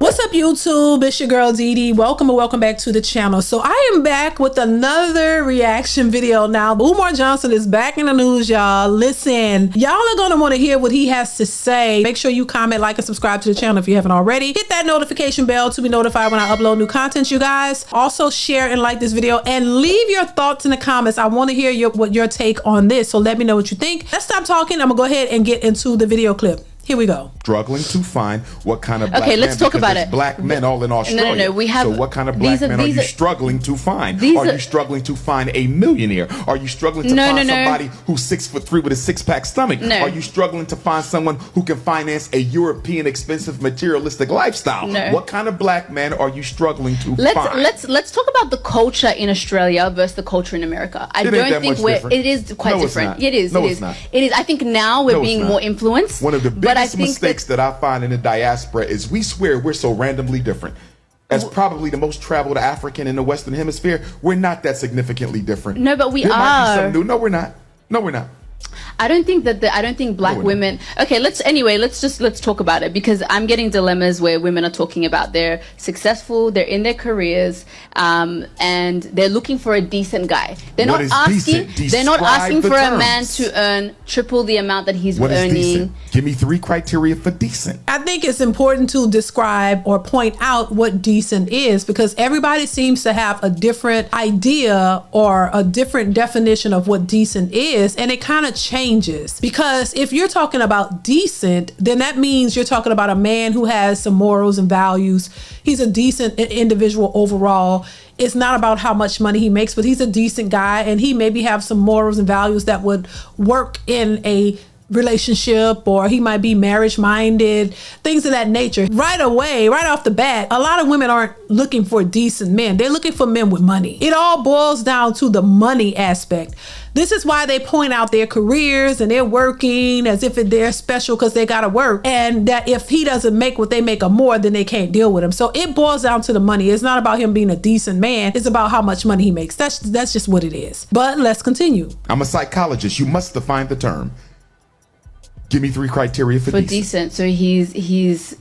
What's up, YouTube? It's your girl DeeDee. Welcome and welcome back to the channel. So I am back with another reaction video now. Umar Johnson is back in the news, y'all. Listen, y'all are gonna want to hear what he has to say. Make sure you comment, like, and subscribe to the channel if you haven't already. Hit that notification bell to be notified when I upload new content, you guys. Also share and like this video and leave your thoughts in the comments. I want to hear what your take on this. So let me know what you think. Let's stop talking. I'm gonna go ahead and get into the video clip. Here we go. Struggling to find what kind of black okay, let's man, talk about it. Black men all in Australia. No. We have. So what kind of black men are you struggling to find? Are you struggling to find a millionaire? Are you struggling to find somebody who's 6'3" with a six-pack stomach? No. Are you struggling to find someone who can finance a European expensive materialistic lifestyle? No. What kind of black man are you struggling to find? Let's talk about the culture in Australia versus the culture in America. I don't think it is quite different. It is. It is. I think now we're being more influenced. One of the biggest mistakes that I find in the diaspora is we swear we're so randomly different. As probably the most traveled African in the Western Hemisphere, we're not that significantly different. No, but we there are. Might be some new. No, we're not. No, we're not. I don't think black women. Okay, let's talk about it, because I'm getting dilemmas where women are talking about they're successful, they're in their careers, and they're looking for a decent guy. They're not asking for a man to earn triple the amount that he's earning. Decent? Give me 3 criteria for decent. I think it's important to describe or point out what decent is, because everybody seems to have a different idea or a different definition of what decent is, and it kind of changes. Because if you're talking about decent, then that means you're talking about a man who has some morals and values. He's a decent individual overall. It's not about how much money he makes, but he's a decent guy, and he maybe have some morals and values that would work in a relationship, or he might be marriage minded, things of that nature. Right away, right off the bat, a lot of women aren't looking for decent men. They're looking for men with money. It all boils down to the money aspect. This is why they point out their careers and they're working as if they're special because they gotta work, and that if he doesn't make what they make or more, then they can't deal with him. So it boils down to the money. It's not about him being a decent man. It's about how much money he makes. That's just what it is. But let's continue. I'm a psychologist. You must define the term. Give me 3 criteria for decent. So he's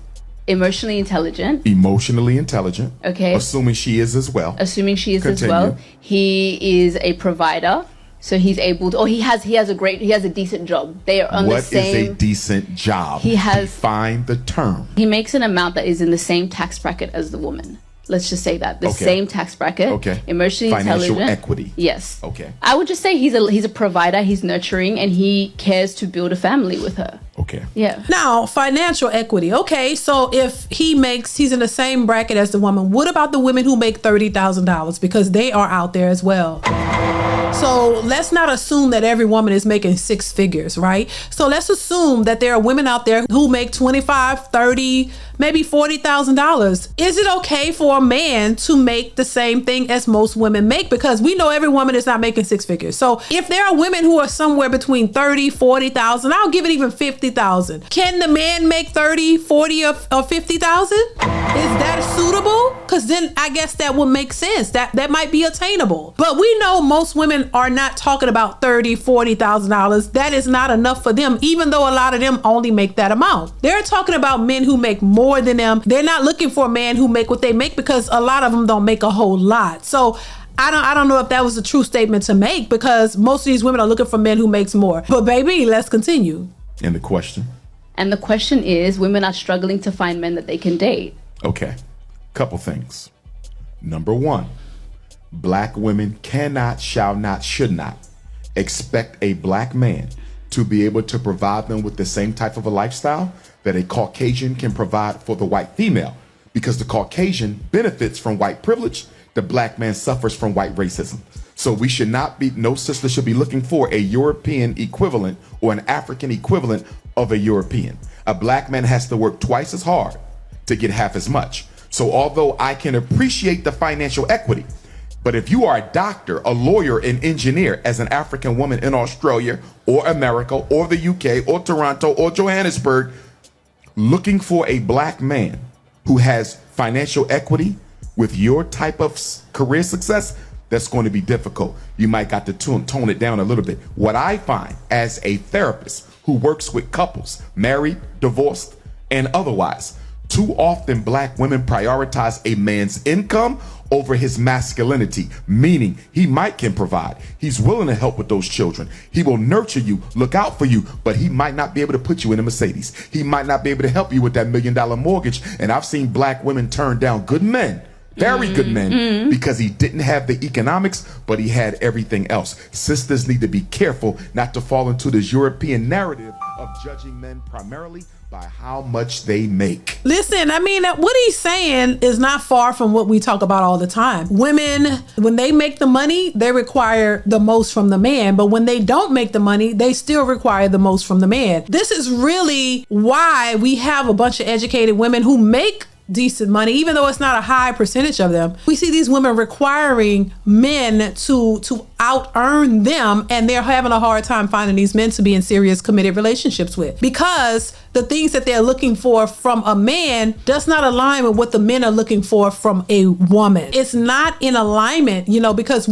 emotionally intelligent. Emotionally intelligent. Okay. Assuming she is as well. Assuming she is as well. He is a provider. So he's able to, or he has a decent job. They are on the same. What is a decent job? Define the term. He makes an amount that is in the same tax bracket as the woman. Let's just say that the same tax bracket. Okay. Emotionally intelligent. Financial equity. Yes. Okay. I would just say he's a provider. He's nurturing, and he cares to build a family with her. Okay. Yeah. Now, financial equity. Okay, so if he's in the same bracket as the woman, what about the women who make $30,000? Because they are out there as well. So let's not assume that every woman is making 6 figures, right? So let's assume that there are women out there who make $25,000, $30,000, maybe $40,000. Is it okay for a man to make the same thing as most women make? Because we know every woman is not making 6 figures. So if there are women who are somewhere between $30,000, $40,000, I'll give it even $50,000. Can the man make $30,000, $40,000, or $50,000? Is that suitable? Because then I guess that would make sense. That might be attainable. But we know most women are not talking about $30,000, $40,000. That is not enough for them, even though a lot of them only make that amount. They're talking about men who make more than them. They're not looking for a man who make what they make, because a lot of them don't make a whole lot. So I don't know if that was a true statement to make, because most of these women are looking for men who makes more. But baby, let's continue. And the question? And the question is, women are struggling to find men that they can date. Okay. Couple things. Number 1, black women cannot, shall not, should not expect a black man to be able to provide them with the same type of a lifestyle that a Caucasian can provide for the white female, because the Caucasian benefits from white privilege. The black man suffers from white racism. So we should not be, no sister should be looking for a European equivalent or an African equivalent of a European. A black man has to work twice as hard to get half as much. So although I can appreciate the financial equity, but if you are a doctor, a lawyer, an engineer as an African woman in Australia or America or the UK or Toronto or Johannesburg, looking for a black man who has financial equity with your type of career success, that's going to be difficult. You might got to tone it down a little bit. What I find as a therapist who works with couples, married, divorced, and otherwise, Too often, black women prioritize a man's income over his masculinity, meaning he might can provide. He's willing to help with those children. He will nurture you, look out for you, but he might not be able to put you in a Mercedes. He might not be able to help you with that $1 million mortgage. And I've seen black women turn down good men, very good men, because he didn't have the economics, but he had everything else. Sisters need to be careful not to fall into this European narrative of judging men primarily by how much they make. Listen, I mean, what he's saying is not far from what we talk about all the time. Women, when they make the money, they require the most from the man. But when they don't make the money, they still require the most from the man. This is really why we have a bunch of educated women who make decent money, even though it's not a high percentage of them. We see these women requiring men to out earn them, and they're having a hard time finding these men to be in serious committed relationships with, because the things that they're looking for from a man does not align with what the men are looking for from a woman. It's not in alignment, because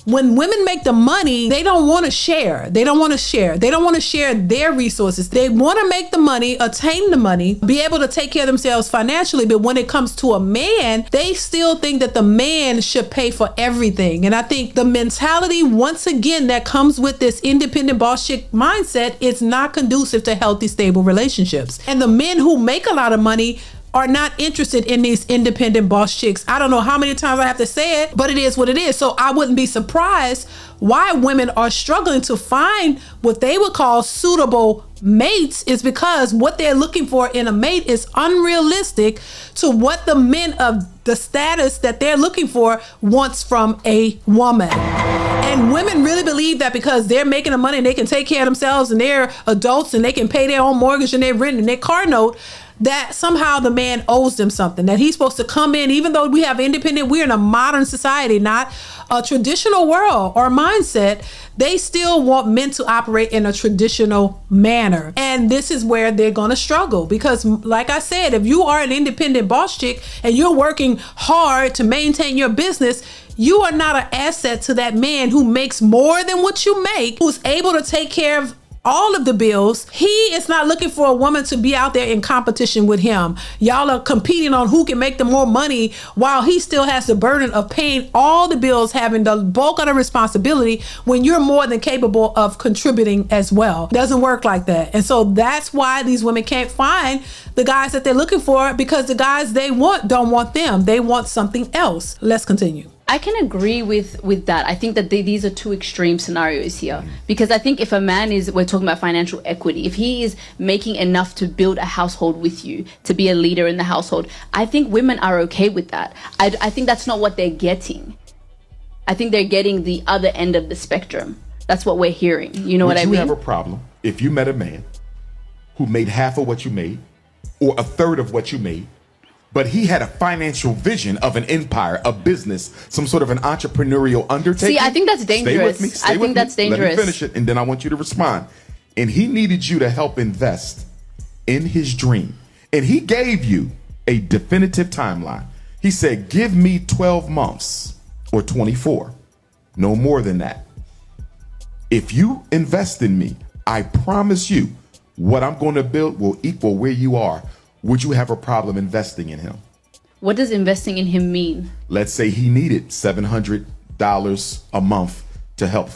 when women make the money, they don't want to share. They don't want to share. They don't want to share their resources. They want to make the money, attain the money, be able to take care of themselves financially. But when it comes to a man, they still think that the man should pay for everything. And I think the mentality, once again, that comes with this independent boss chick mindset is not conducive to healthy, stable relationships. And the men who make a lot of money are not interested in these independent boss chicks. I don't know how many times I have to say it, but it is what it is. So I wouldn't be surprised why women are struggling to find what they would call suitable mates, is because what they're looking for in a mate is unrealistic to what the men of the status that they're looking for wants from a woman. And women really believe that because they're making the money and they can take care of themselves and they're adults and they can pay their own mortgage and their rent and their car note, that somehow the man owes them something, that he's supposed to come in, even though we have independent, we're in a modern society, not a traditional world or mindset. They still want men to operate in a traditional manner. And this is where they're going to struggle, because like I said, if you are an independent boss chick and you're working hard to maintain your business, you are not an asset to that man who makes more than what you make, who's able to take care of all of the bills. He is not looking for a woman to be out there in competition with him. Y'all are competing on who can make the more money, while he still has the burden of paying all the bills, having the bulk of the responsibility, when you're more than capable of contributing as well. Doesn't work like that. And so that's why these women can't find the guys that they're looking for, because the guys they want don't want them. They want something else. Let's continue. I can agree with that. I think that these are two extreme scenarios here, because I think if a man we're talking about financial equity, if he is making enough to build a household with you, to be a leader in the household, I think women are okay with that. I think that's not what they're getting. I think they're getting the other end of the spectrum. That's what we're hearing. You know what I mean? Would you have a problem if you met a man who made half of what you made or a third of what you made, but he had a financial vision of an empire, a business, some sort of an entrepreneurial undertaking? See, I think that's dangerous. Stay with me. That's dangerous. Let me finish it, and then I want you to respond. And he needed you to help invest in his dream. And he gave you a definitive timeline. He said, give me 12 months or 24, no more than that. If you invest in me, I promise you what I'm going to build will equal where you are. Would you have a problem investing in him? What does investing in him mean? Let's say he needed $700 a month to help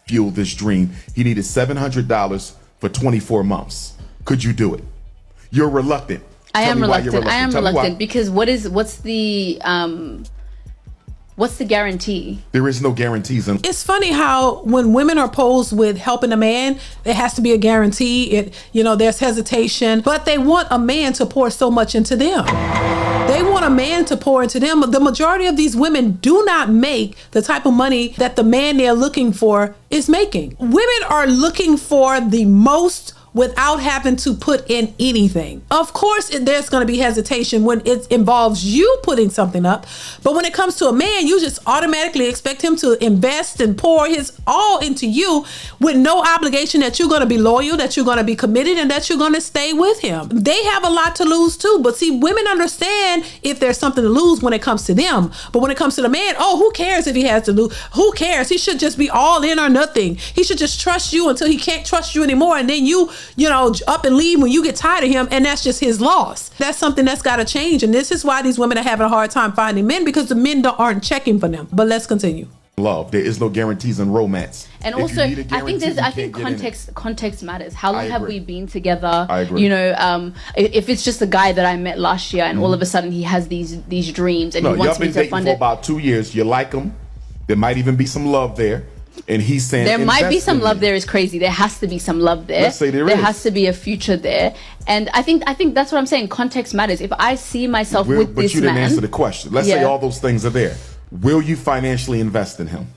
fuel this dream. He needed $700 for 24 months. Could you do it? You're reluctant. I am reluctant because what's the guarantee? There is no guarantees. It's funny how when women are posed with helping a man, it has to be a guarantee. There's hesitation, but they want a man to pour so much into them. They want a man to pour into them. The majority of these women do not make the type of money that the man they're looking for is making. Women are looking for the most without having to put in anything. Of course, there's going to be hesitation when it involves you putting something up. But when it comes to a man, you just automatically expect him to invest and pour his all into you with no obligation that you're going to be loyal, that you're going to be committed, and that you're going to stay with him. They have a lot to lose too. But see, women understand if there's something to lose when it comes to them. But when it comes to the man, who cares if he has to lose? Who cares? He should just be all in or nothing. He should just trust you until he can't trust you anymore. And then you up and leave when you get tired of him, and that's just his loss. That's something that's got to change. And this is why these women are having a hard time finding men, because the men aren't checking for them. But let's continue. Love. There is no guarantees in romance. And also, I think context matters. How long have we been together? I agree. If it's just a guy that I met last year and all of a sudden he has these dreams and he wants me to fund it. For about 2 years. You like him. There might even be some love there. And he's saying there might be some love there is crazy. There has to be some love there. Let's say there is. Has to be a future there. And I think that's what I'm saying. Context matters. If I see myself with this man. But you didn't answer the question. Let's say all those things are there. Will you financially invest in him?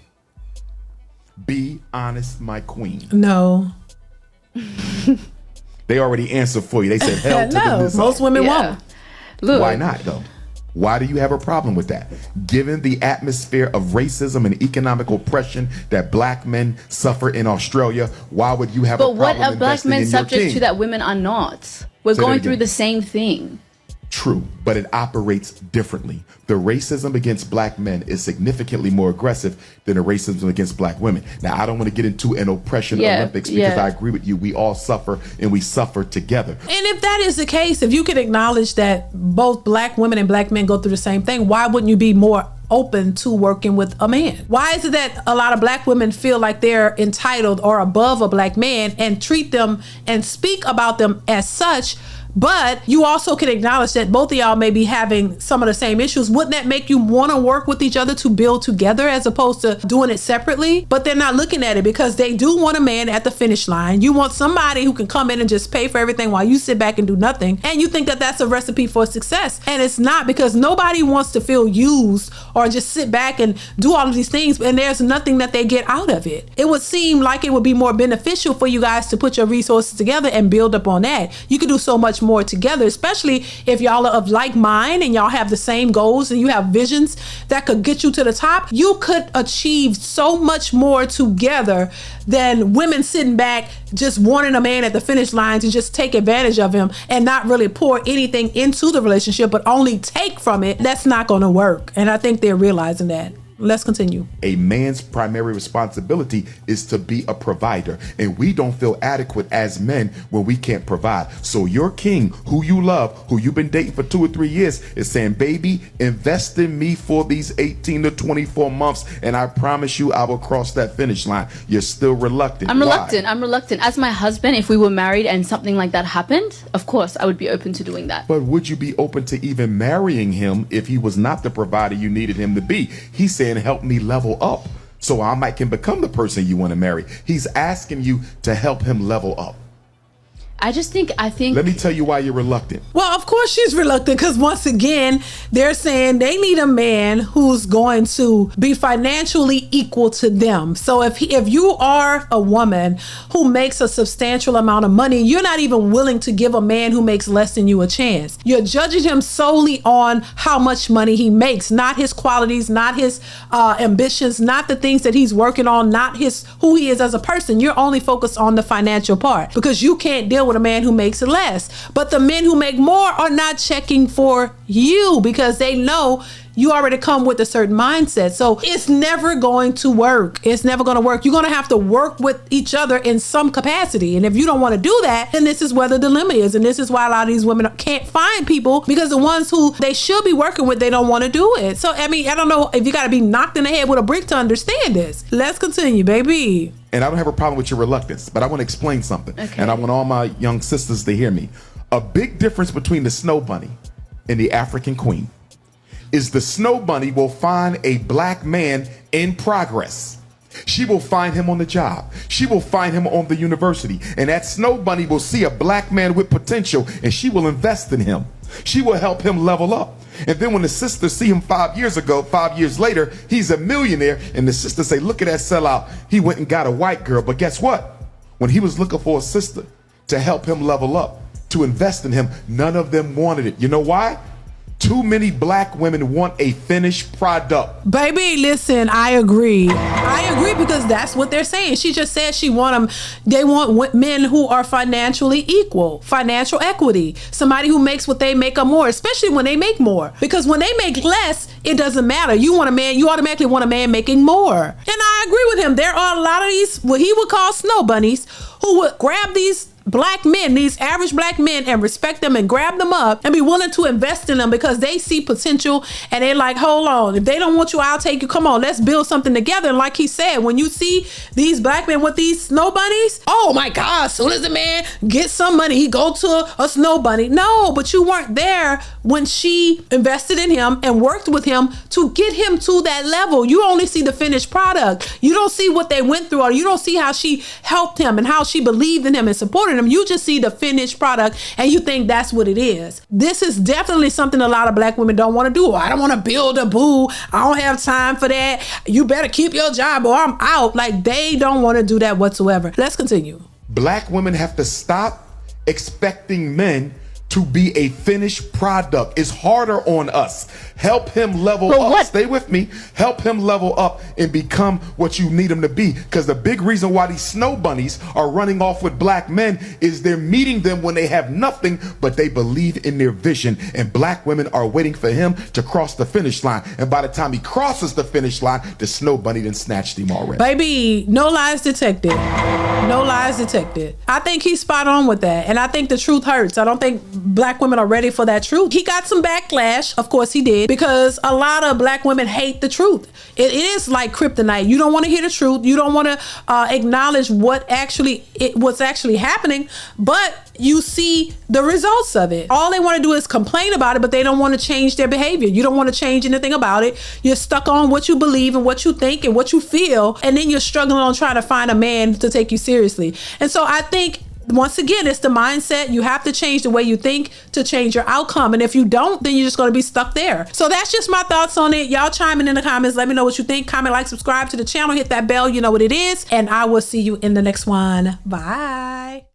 Be honest, my queen. No. They already answered for you. They said hell to the result. Most women won't. Look. Why not, though? Why do you have a problem with that? Given the atmosphere of racism and economic oppression that black men suffer in Australia, why would you have a problem investing in your king? But what are black men subject to that women are not? We're going through the same thing. True, but it operates differently. The racism against black men is significantly more aggressive than the racism against black women. Now, I don't want to get into an oppression Olympics because I agree with you. We all suffer and we suffer together. And if that is the case, if you can acknowledge that both black women and black men go through the same thing, why wouldn't you be more open to working with a man? Why is it that a lot of black women feel like they're entitled or above a black man and treat them and speak about them as such? But you also can acknowledge that both of y'all may be having some of the same issues. Wouldn't that make you want to work with each other to build together as opposed to doing it separately? But they're not looking at it because they do want a man at the finish line. You want somebody who can come in and just pay for everything while you sit back and do nothing. And you think that that's a recipe for success. And it's not, because nobody wants to feel used or just sit back and do all of these things and there's nothing that they get out of it. It would seem like it would be more beneficial for you guys to put your resources together and build up on that. You could do so much more together, especially if y'all are of like mind and y'all have the same goals and you have visions that could get you to the top. You could achieve so much more together than women sitting back just wanting a man at the finish line to just take advantage of him and not really pour anything into the relationship but only take from it. That's not going to work, and I think they're realizing that. Let's continue. A man's primary responsibility is to be a provider, and we don't feel adequate as men when we can't provide. So your king, who you love, who you've been dating for 2 or 3 years, is saying, baby, invest in me for these 18 to 24 months, and I promise you I will cross that finish line. You're still reluctant. I'm reluctant. As my husband, if we were married and something like that happened, of course, I would be open to doing that. But would you be open to even marrying him if he was not the provider you needed him to be? He's saying, help me level up so I can become the person you want to marry. He's asking you to help him level up. I think. Let me tell you why you're reluctant. Well, of course she's reluctant because once again, they're saying they need a man who's going to be financially equal to them. So if you are a woman who makes a substantial amount of money, you're not even willing to give a man who makes less than you a chance. You're judging him solely on how much money he makes, not his qualities, not his ambitions, not the things that he's working on, not who he is as a person. You're only focused on the financial part because you can't deal with a man who makes less. But the men who make more are not checking for you because they know you already come with a certain mindset. So it's never going to work. It's never going to work. You're going to have to work with each other in some capacity. And if you don't want to do that, then this is where the dilemma is. And this is why a lot of these women can't find people, because the ones who they should be working with, they don't want to do it. So, I mean, I don't know if you got to be knocked in the head with a brick to understand this. Let's continue, baby. And I don't have a problem with your reluctance, but I want to explain something. Okay. And I want all my young sisters to hear me. A big difference between the snow bunny and the African queen is the snow bunny will find a black man in progress. She will find him on the job. She will find him on the university. And that snow bunny will see a black man with potential and she will invest in him. She will help him level up. And then when the sisters see him 5 years ago, 5 years later, he's a millionaire. And the sisters say, look at that sellout. He went and got a white girl. But guess what? When he was looking for a sister to help him level up, to invest in him, none of them wanted it. You know why? Too many black women want a finished product. Baby, listen, I agree because that's what they're saying. She just said they want men who are financially equal, financial equity, somebody who makes what they make or more, especially when they make more. Because when they make less, it doesn't matter. You automatically want a man making more. And I agree with him. There are a lot of these, what he would call snow bunnies, who would grab these black men, these average black men, and respect them and grab them up and be willing to invest in them because they see potential and they're like, hold on, if they don't want you, I'll take you. Come on, let's build something together. And like he said, when you see these black men with these snow bunnies, oh my God, as soon as the man gets some money, he go to a snow bunny. No, but you weren't there when she invested in him and worked with him to get him to that level. You only see the finished product. You don't see what they went through, or you don't see how she helped him and how she believed in him and supported him. You just see the finished product and you think that's what it is. This is definitely something a lot of black women don't want to do. I don't want to build a boo. I don't have time for that. You better keep your job or I'm out. Like, they don't want to do that whatsoever. Let's continue. Black women have to stop expecting men to be a finished product. It's harder on us. Help him level up. What? Stay with me. Help him level up and become what you need him to be. Because the big reason why these snow bunnies are running off with black men is they're meeting them when they have nothing, but they believe in their vision. And black women are waiting for him to cross the finish line. And by the time he crosses the finish line, the snow bunny done snatched him already. Baby, no lies detected. No lies detected. I think he's spot on with that. And I think the truth hurts. I don't think black women are ready for that truth. He got some backlash. Of course he did, because a lot of black women hate the truth. It is like kryptonite. You don't want to hear the truth. You don't want to acknowledge what's actually happening, but you see the results of it. All they want to do is complain about it, but they don't want to change their behavior. You don't want to change anything about it. You're stuck on what you believe and what you think and what you feel, and then you're struggling on trying to find a man to take you seriously. And so I think, once again, it's the mindset. You have to change the way you think to change your outcome. And if you don't, then you're just going to be stuck there. So that's just my thoughts on it. Y'all chime in the comments. Let me know what you think. Comment, like, subscribe to the channel. Hit that bell. You know what it is. And I will see you in the next one. Bye.